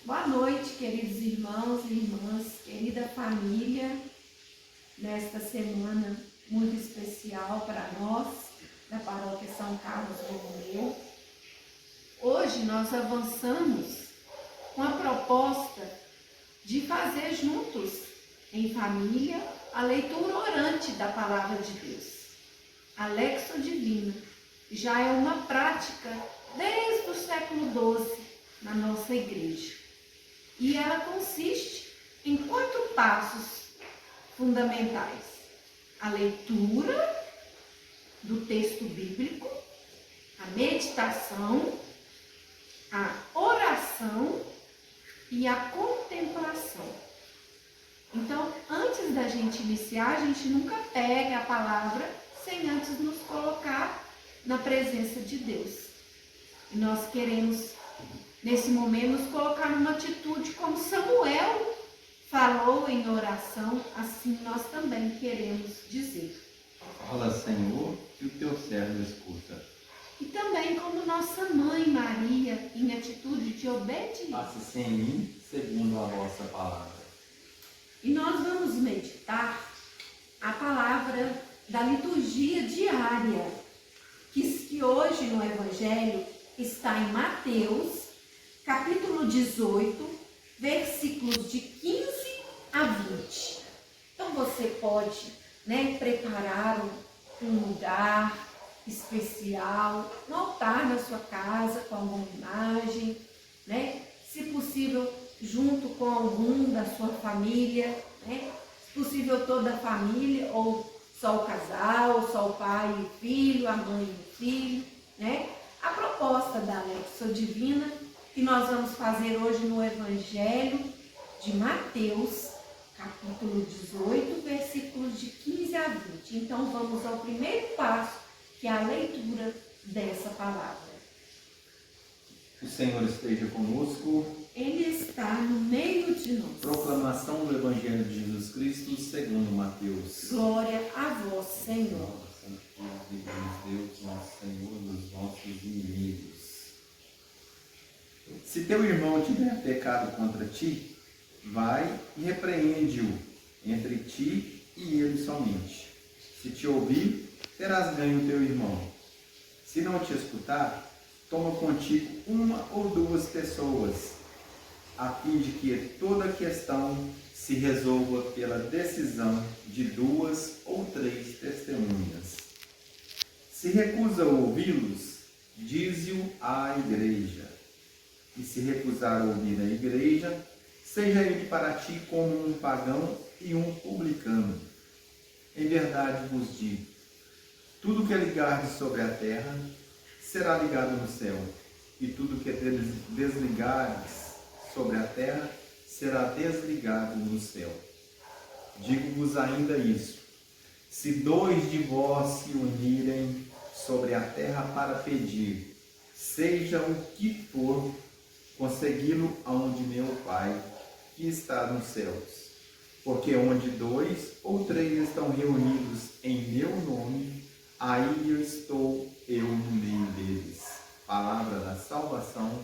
Boa noite, queridos irmãos e irmãs, querida família, nesta semana muito especial para nós, da Paróquia São Carlos Borromeu. Hoje nós avançamos com a proposta de fazer juntos, em família, a leitura orante da Palavra de Deus. A Lexio Divina já é uma prática desde o século XII na nossa igreja. E ela consiste em 4 passos fundamentais: a leitura do texto bíblico, a meditação, a oração e a contemplação. Então, antes da gente iniciar, a gente nunca pega a palavra sem antes nos colocar na presença de Deus. E nós queremos, nesse momento, nos colocar numa atitude como Samuel falou em oração, assim nós também queremos dizer. Fala, Senhor, que o teu servo escuta. E também como nossa mãe Maria, em atitude de obediência. Faça-se em mim, segundo a vossa palavra. E nós vamos meditar a palavra da liturgia diária, que hoje no Evangelho está em Mateus, capítulo 18, versículos de 15 a 20. Então você pode, preparar um lugar especial, um altar na sua casa com alguma imagem, se possível junto com algum da sua família, se possível toda a família, ou só o casal, só o pai e o filho, a mãe e o filho, A proposta da Lexio Divina que nós vamos fazer hoje no Evangelho de Mateus, capítulo 18, versículos de 15 a 20. Então vamos ao primeiro passo, que é a leitura dessa palavra. O Senhor esteja conosco. Ele está no meio de nós. Proclamação do Evangelho de Jesus Cristo segundo Mateus. Glória a vós, Senhor. Deus, nosso Senhor, dos nossos inimigos. Se teu irmão tiver pecado contra ti, vai e repreende-o entre ti e ele somente. Se te ouvir, terás ganho o teu irmão. Se não te escutar, toma contigo 1 ou 2 pessoas, a fim de que toda a questão se resolva pela decisão de 2 ou 3 testemunhas. Se recusa ouvi-los, dize-o à igreja. E se recusar ouvir a igreja, seja ele para ti como um pagão e um publicano. Em verdade vos digo, tudo que ligardes sobre a terra será ligado no céu, e tudo que desligardes sobre a terra será desligado no céu. Digo-vos ainda isso: se 2 de vós se unirem sobre a terra para pedir, seja o que for, consegui-lo aonde meu Pai, que está nos céus. Porque onde 2 ou 3 estão reunidos em meu nome, aí estou eu no meio deles. Palavra da salvação.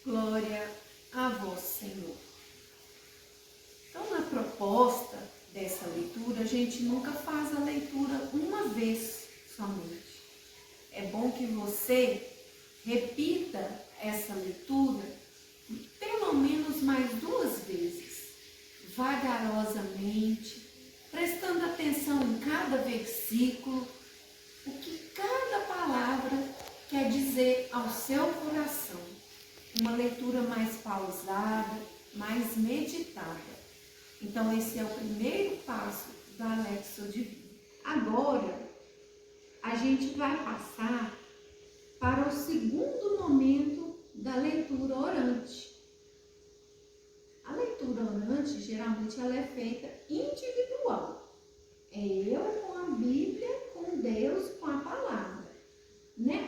Glória a vós, Senhor. Então, na proposta dessa leitura, a gente nunca faz a leitura uma vez somente. É bom que você repita essa leitura pelo menos mais 2 vezes, vagarosamente, prestando atenção em cada versículo, o que cada palavra quer dizer ao seu coração. Uma leitura mais pausada, mais meditada. Então esse é o primeiro passo da Lexio Divina. Agora, a gente vai passar para o segundo momento da leitura orante. A leitura orante, geralmente, ela é feita individual. É eu com a Bíblia, com Deus, com a palavra.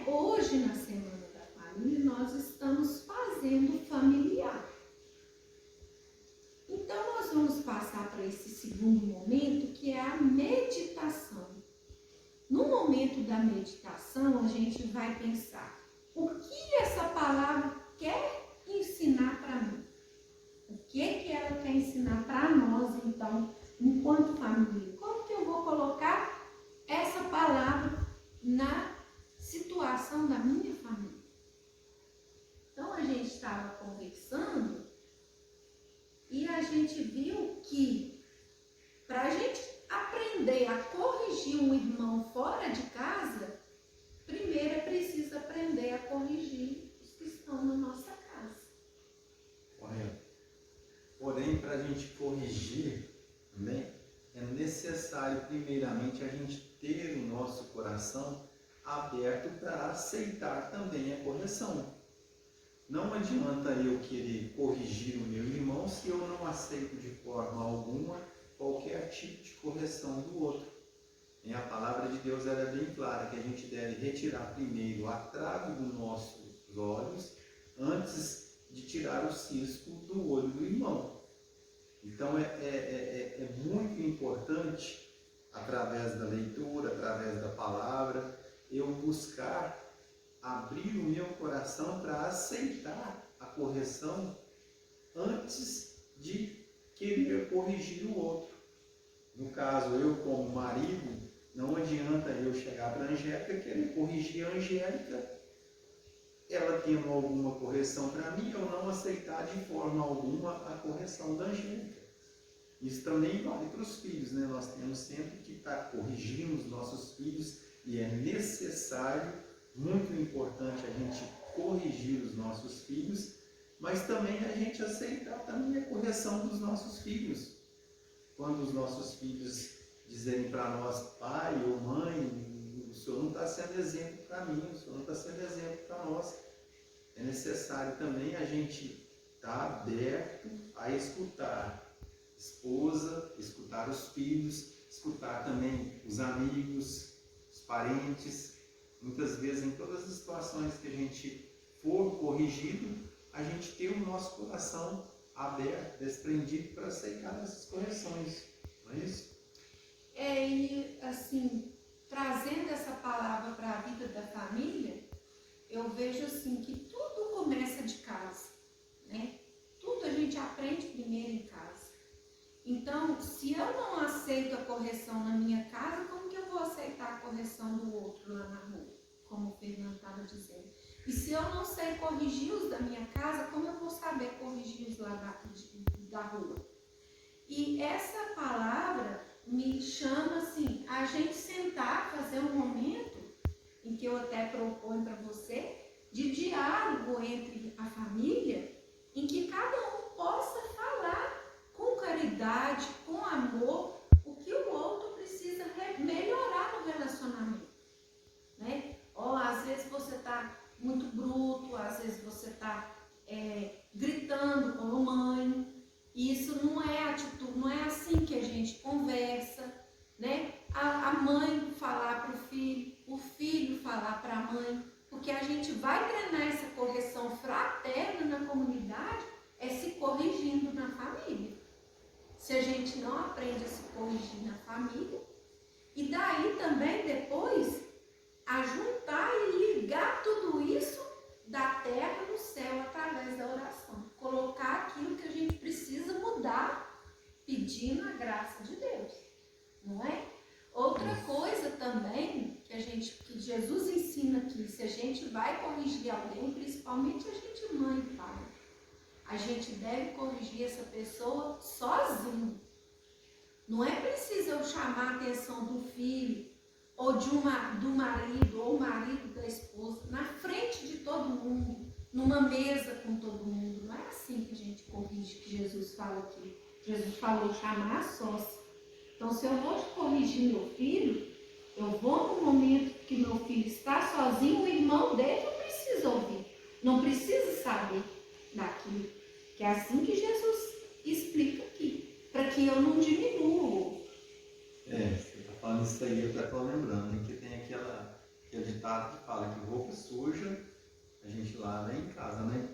Hoje, na Semana da Família, nós estamos fazendo familiar. Então, nós vamos passar para esse segundo momento, que é a meditação. No momento da meditação, a gente vai pensar: o que essa palavra quer ensinar para mim? ensinar para nós, então, enquanto família? Como que eu vou colocar essa palavra na situação da minha família? Então, a gente estava conversando e a gente viu que para a gente aprender a corrigir um irmão fora de casa, primeiro é preciso aprender a corrigir os que estão na nossa casa. Correto. Porém, para a gente corrigir também, é necessário primeiramente a gente ter o nosso coração aberto para aceitar também a correção. Não adianta eu querer corrigir o meu irmão se eu não aceito de forma alguma qualquer tipo de correção do outro. E a palavra de Deus ela é bem clara, que a gente deve retirar primeiro a trave dos nossos olhos antes de tirar o cisco do olho do irmão. Então é muito importante, através da leitura, através da palavra, eu buscar abrir o meu coração para aceitar a correção antes de querer corrigir o outro. No caso, eu como marido, não adianta eu chegar para a Angélica e querer corrigir a Angélica, ela tendo alguma correção para mim, eu não aceitar de forma alguma a correção da Angélica. Isso também vale para os filhos, né? Nós temos sempre que estar corrigindo os nossos filhos e é necessário, muito importante a gente corrigir os nossos filhos, mas também a gente aceitar também a correção dos nossos filhos. Quando os nossos filhos dizerem para nós, pai ou mãe, o senhor não está sendo exemplo para mim, o senhor não está sendo exemplo para nós. É necessário também a gente estar aberto a escutar a esposa, escutar os filhos, escutar também os amigos, os parentes. Muitas vezes, em todas as situações que a gente for corrigido, a gente ter o nosso coração aberto, desprendido para aceitar essas correções. Não é isso? E assim, trazendo essa palavra para a vida da família, eu vejo assim que tudo começa de casa, né? Tudo a gente aprende primeiro em casa. Então, se eu não aceito a correção na minha casa, como que eu vou aceitar a correção do outro lá na rua? Como o Fernando estava dizendo. E se eu não sei corrigir os da minha casa, como eu vou saber corrigir os lá da rua? E essa palavra me chama assim, a gente sentar, fazer um momento em que eu até proponho para você, de diálogo entre a família, em que cada um possa falar com caridade, com amor, o que o outro precisa melhorar no relacionamento, né? Ou às vezes você está muito bruto, às vezes você está gritando com a mãe. Isso não é atitude, não é assim que a gente conversa, né? A mãe falar para o filho falar para a mãe, porque a gente vai treinar essa correção fraterna na comunidade, é se corrigindo na família. Se a gente não aprende a se corrigir na família, e daí também depois a juntar e ligar tudo isso da terra no céu através da oração. Colocar aquilo que a gente precisa mudar, pedindo a graça de Deus, não é? Outra coisa também que Jesus ensina aqui, se a gente vai corrigir alguém, principalmente a gente mãe e pai, a gente deve corrigir essa pessoa sozinho. Não é preciso eu chamar a atenção do filho, ou do marido, ou o marido da esposa, na frente de todo mundo, numa mesa com todo mundo. Não é assim que a gente corrige, que Jesus fala aqui. Jesus falou chamar a sós. Então, se eu vou corrigir meu filho, eu vou no momento que meu filho está sozinho, o irmão dele não precisa ouvir, não precisa saber daquilo. Que é assim que Jesus explica aqui, para que eu não diminua. Você está falando isso aí, eu estou lembrando, né, que tem aquele ditado que fala que roupa suja a gente lava em casa, né?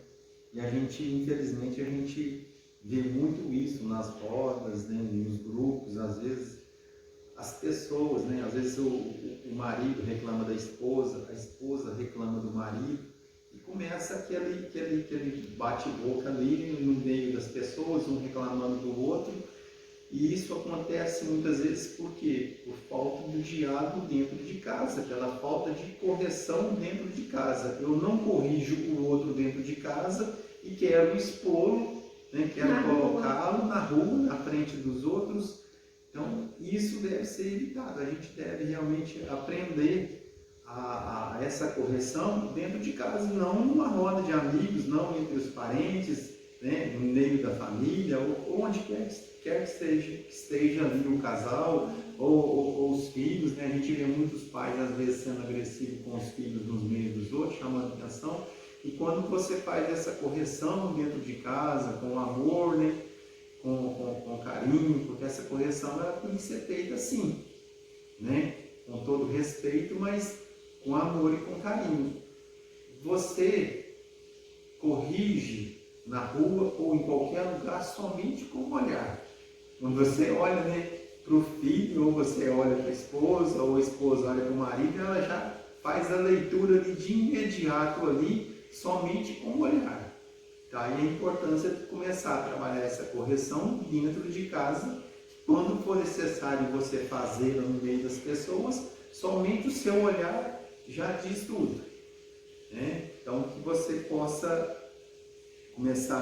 E a gente, infelizmente, a gente vê muito isso nas rodas, né, nos grupos, às vezes as pessoas, né? Às vezes o marido reclama da esposa, a esposa reclama do marido, e começa aquele bate-boca ali no meio das das pessoas, um reclamando do outro. E isso acontece muitas vezes por quê? Por falta do diálogo dentro de casa, pela falta de correção dentro de casa. Eu não corrijo o outro dentro de casa e quero expô-lo, né? Quero colocá-lo na rua, na frente dos outros. Então, isso deve ser evitado. A gente deve realmente aprender a essa correção dentro de casa, não numa roda de amigos, não entre os parentes, né? No meio da família, ou onde quer que esteja ali o casal ou os filhos, né? A gente vê muitos pais às vezes sendo agressivos com os filhos nos meios dos outros, chamando atenção. E quando você faz essa correção dentro de casa, com amor, né? com carinho, porque essa correção ela tem que ser feita assim, né? Com todo respeito, mas com amor e com carinho. Você corrige na rua ou em qualquer lugar somente com o olhar. Quando você olha, né, para o filho, ou você olha para a esposa, ou a esposa olha para o marido, ela já faz a leitura ali de imediato ali, somente com o olhar. Daí a importância de começar a trabalhar essa correção dentro de casa. Quando for necessário você fazê-la no meio das pessoas, somente o seu olhar já diz tudo, né? Então, que você possa começar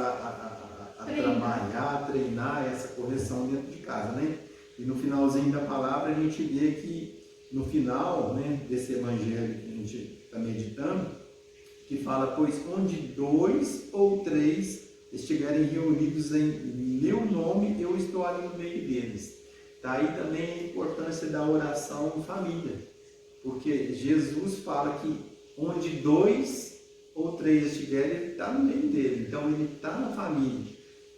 a trabalhar, a treinar essa correção dentro de casa, né? E no finalzinho da palavra a gente vê que no final, né, desse evangelho que a gente está meditando, que fala, pois onde 2 ou 3 estiverem reunidos em meu nome, eu estou ali no meio deles. Daí também a importância da oração em família, porque Jesus fala que onde 2 ou 3 estiverem, ele está no meio dele, então ele está na família.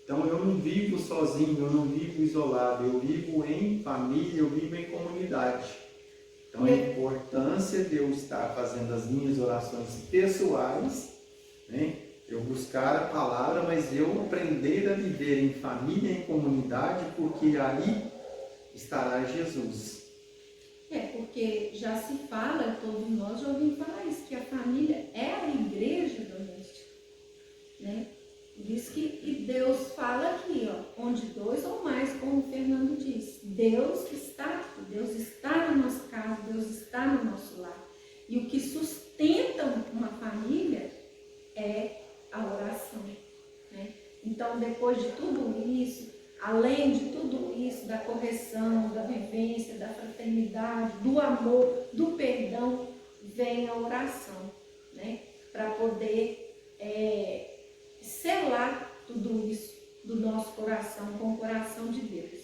Então eu não vivo sozinho, eu não vivo isolado, eu vivo em família, eu vivo em comunidade. Então a importância de eu estar fazendo as minhas orações pessoais, né? Eu buscar a palavra, mas eu aprender a viver em família, em comunidade, porque aí estará Jesus. Porque já se fala, todos nós já ouvimos falar isso, que a família é a igreja doméstica, né? Diz que, e Deus fala aqui, ó, onde 2 ou mais, como o Fernando disse, Deus está na nossa casa, Deus está no nosso lar. E o que sustenta uma família é a oração, né? Então, depois de tudo isso, além de tudo isso, da correção, da vivência, da fraternidade, do amor, do perdão, vem a oração, né? Para poder selar tudo isso do nosso coração com o coração de Deus.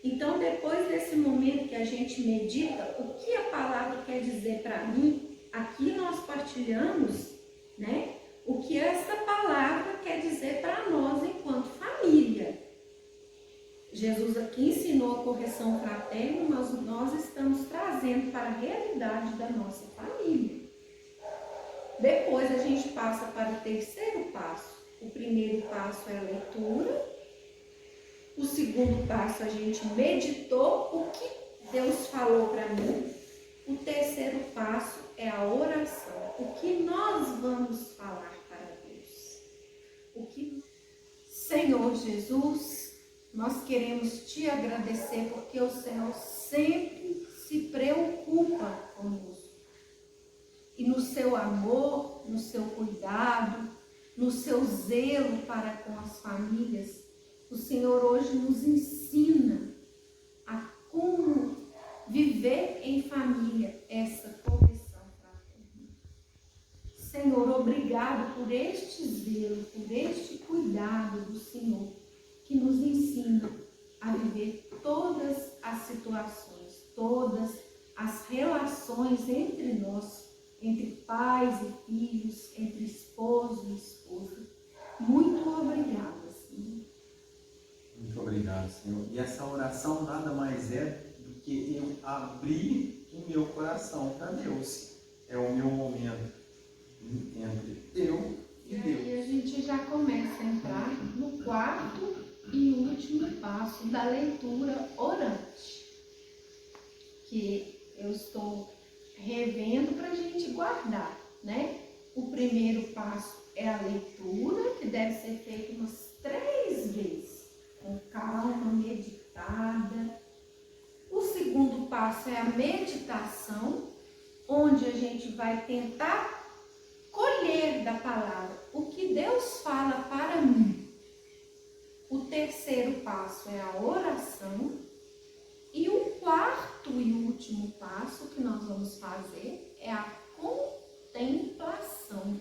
Então, depois desse momento que a gente medita, o que a palavra quer dizer para mim, aqui nós partilhamos, né? O que essa palavra quer dizer para nós enquanto família. Jesus aqui ensinou a correção fraterna, mas nós estamos trazendo para a realidade da nossa família. Depois a gente passa para o terceiro passo. O primeiro passo é a leitura. O segundo passo a gente meditou o que Deus falou para mim. O terceiro passo é a oração. O que nós vamos falar para Deus? Senhor Jesus, nós queremos te agradecer porque o Senhor sempre se preocupa conosco. E no seu amor, no seu cuidado, no seu zelo para com as famílias, o Senhor hoje nos ensina a como viver em família essa correção fraterna. Senhor, obrigado por este zelo, por este cuidado do Senhor, que nos ensina a viver todas as situações, todas as relações entre nós, entre pais e filhos, entre esposo e esposa. Muito obrigada, Senhor. Muito obrigado, Senhor. E essa oração nada mais é do que eu abrir o meu coração para Deus. É o meu momento entre eu e Deus. E aí a gente já começa a entrar no quarto e último passo da leitura orante, que eu estou revendo para a gente guardar, né? O primeiro passo é a leitura, que deve ser feita umas 3 vezes. passo é a meditação, onde a gente vai tentar colher da palavra o que Deus fala para mim. O terceiro passo é a oração. E o quarto e último passo que nós vamos fazer é a contemplação.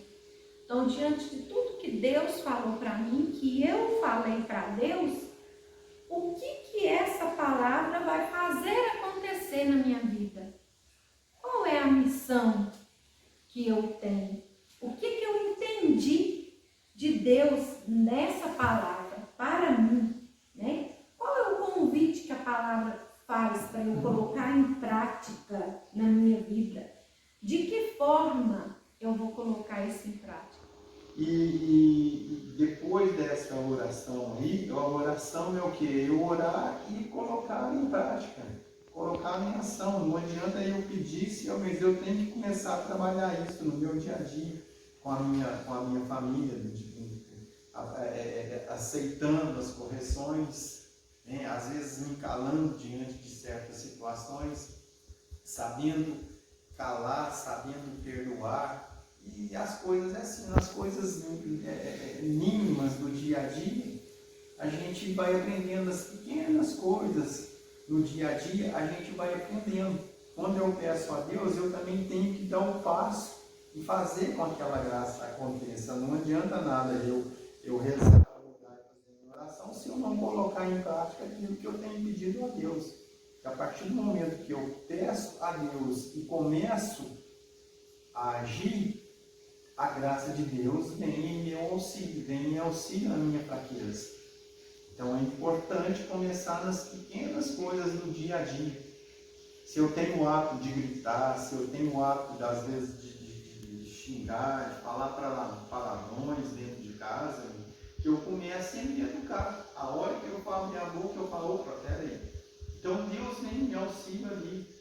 Então, diante de tudo que Deus falou para mim, que eu falei para Deus, o que essa palavra vai fazer acontecer na minha vida? Qual é a missão que eu tenho? O que eu entendi de Deus nessa palavra para mim, né? Qual é o convite que a palavra faz para eu colocar em prática na minha vida? De que forma eu vou colocar isso em prática? E depois dessa oração aí, a oração é o quê? Eu orar e colocar em prática, colocar em ação. Não adianta eu pedir, mas eu tenho que começar a trabalhar isso no meu dia a dia, com a minha família, aceitando as correções, né? Às vezes me calando diante de certas situações, sabendo calar, sabendo perdoar. E as coisas assim, as coisas mínimas do dia a dia, a gente vai aprendendo as pequenas coisas no dia a dia, a gente vai aprendendo. Quando eu peço a Deus, eu também tenho que dar o passo e fazer com que aquela graça aconteça. Não adianta nada eu rezar para lugar e fazer minha oração se eu não colocar em prática aquilo que eu tenho pedido a Deus. A partir do momento que eu peço a Deus e começo a agir, a graça de Deus vem em meu auxílio, vem em auxílio na minha fraqueza. Então é importante começar nas pequenas coisas do dia a dia. Se eu tenho o hábito de gritar, se eu tenho o hábito, às vezes, de xingar, de falar palavrões dentro de casa, que eu comece a me educar. A hora que eu falo minha boca, eu falo, opa, peraí. Então Deus vem em auxílio ali.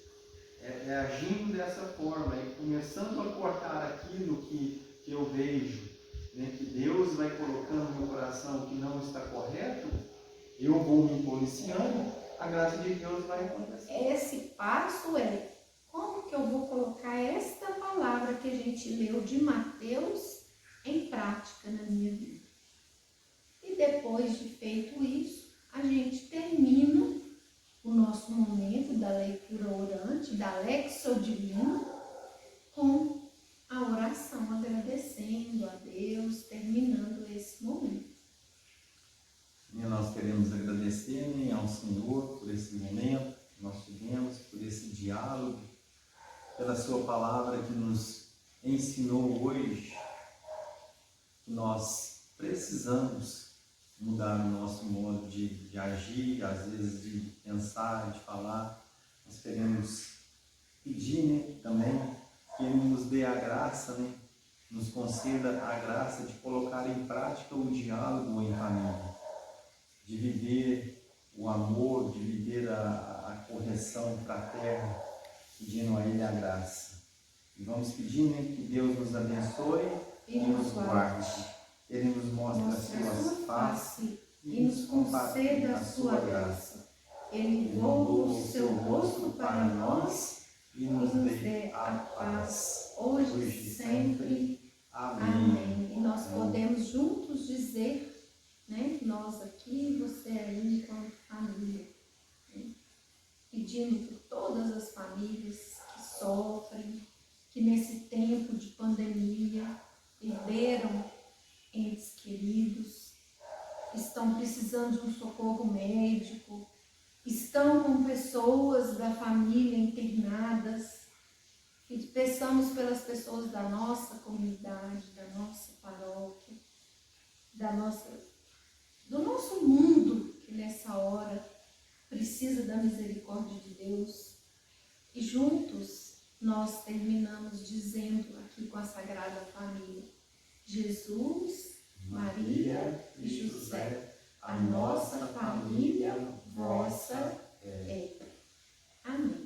Agindo dessa forma, começando a cortar aquilo que eu vejo, né, que Deus vai colocando no meu coração que não está correto, eu vou me policiando, a graça de Deus vai acontecer. Esse passo é como que eu vou colocar esta palavra que a gente leu de Mateus em prática na minha vida. E depois de feito isso, a gente termina o nosso momento da leitura orante, da Lexio Divina, com a oração, agradecendo a Deus, terminando esse momento. E nós queremos agradecer, né, ao Senhor por esse momento que nós tivemos, por esse diálogo, pela sua palavra que nos ensinou hoje que nós precisamos mudar o nosso modo de agir, às vezes de pensar, de falar. Nós queremos pedir, né, também que Ele nos dê a graça, né, nos conceda a graça de colocar em prática o diálogo em família, de viver o amor, de viver a correção fraterna, pedindo a Ele a graça. E vamos pedir, né, que Deus nos abençoe e nos guarde. Ele nos mostra a sua face e nos conceda a sua graça. Ele voa o seu rosto para nós e nos dê a paz, hoje e sempre. Amém. E nós podemos juntos dizer, né, nós aqui, você aí, enquanto família, né, pedindo por todas as famílias que sofrem, que nesse tempo de pandemia perderam entes queridos, estão precisando de um socorro médico, estão com pessoas da família internadas, e peçamos pelas pessoas da nossa comunidade, da nossa paróquia, do nosso mundo, que nessa hora precisa da misericórdia de Deus. E juntos nós terminamos dizendo aqui com a Sagrada Família: Jesus, Maria e José, a nossa família, vossa é. Amém.